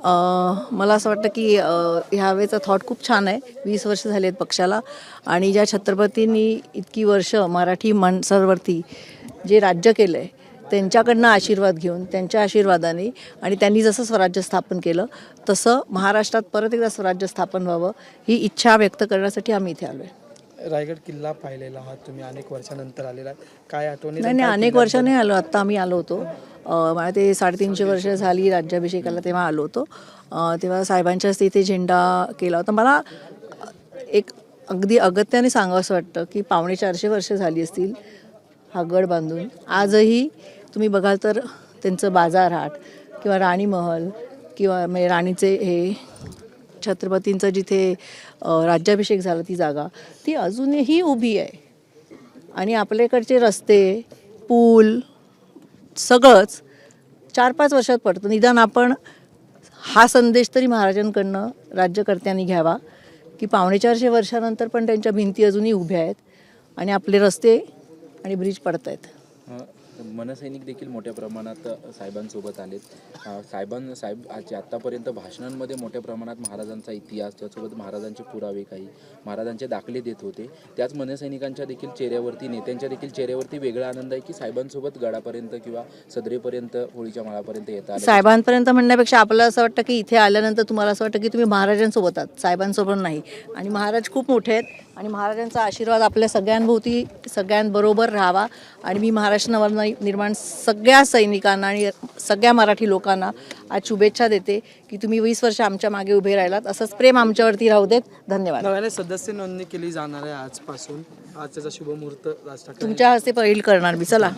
मला असं वाटतं की ह्यावेळेचा थॉट खूप छान आहे. 20 वर्ष झाली आहेत पक्षाला आणि ज्या छत्रपतींनी इतकी वर्ष मराठी माणसांवरती जे राज्य केलं आहे त्यांच्याकडनं आशीर्वाद घेऊन त्यांच्या आशीर्वादाने आणि त्यांनी जसं स्वराज्य स्थापन केलं तसं महाराष्ट्रात परत एकदा स्वराज्य स्थापन व्हावं ही इच्छा व्यक्त करण्यासाठी आम्ही इथे आलो आहे. रायगड किल्ला पाहिलेला आहात तुम्ही, अनेक वर्षानंतर आलेला आहे. काय आठवणी? नाही अनेक वर्षांनी आलो. आत्ता आम्ही आलो होतो. मला ते 350 वर्ष झाली राज्याभिषेकाला तेव्हा आलो होतो. तेव्हा साहेबांच्या हस्ते इथे झेंडा केला होता. मला एक अगदी अगत्याने सांगावंसं वाटतं की 450 वर्ष झाली असतील हा गड बांधून. आजही तुम्ही बघाल तर त्यांचं बाजारहाट किंवा राणी महल किंवा म्हणजे राणीचे हे छत्रपतींचं जिथे राज्याभिषेक झाला ती जागा ती अजूनही उभी आहे. आणि आपल्याकडचे रस्ते पूल सगळंच 4-5 वर्षात पडतं. निदान आपण हा संदेश तरी महाराजांकडनं राज्यकर्त्यांनी घ्यावा की 450 वर्षानंतर पण त्यांच्या भिंती अजूनही उभ्या आहेत आणि आपले रस्ते आणि ब्रिज पडत आहेत. मनसैनिक देखील मोठ्या प्रमाणात साहेबांसोबत आलेत. साहेब आत्तापर्यंत भाषणांमध्ये मोठ्या प्रमाणात महाराजांचा इतिहास त्यासोबत महाराजांचे पुरावे काही महाराजांचे दाखले देत होते. त्याच मनसैनिकांच्या देखील चेहऱ्यावरती नेत्यांच्या देखील चेहऱ्यावरती वेगळा आनंद आहे की साहेबांसोबत गडापर्यंत किंवा सदरेपर्यंत होळीच्या माळापर्यंत येतात. साहेबांपर्यंत म्हणण्यापेक्षा आपल्याला असं वाटतं की इथे आल्यानंतर तुम्हाला असं वाटतं की तुम्ही महाराजांसोबत आहात, साहेबांसोबत नाही. आणि महाराज खूप मोठे आहेत आणि महाराजांचा आशीर्वाद आपल्या सगळ्यांभोवती सगळ्यांबरोबर राहावा. आणि मी महाराष्ट्र नवनिर्माण सगळ्या सैनिकांना आणि सगळ्या मराठी लोकांना आज शुभेच्छा देते की तुम्ही 20 वर्ष आमच्या मागे उभे राहिलात. असंच प्रेम आमच्यावरती राहू देत. धन्यवाद. नव्याने सदस्य नोंदणी केली जाणार आहे आजपासून. आज त्याचा शुभमुहूर्त राज ठाकरे तुमच्या हस्ते पहिल करणार मी. चला.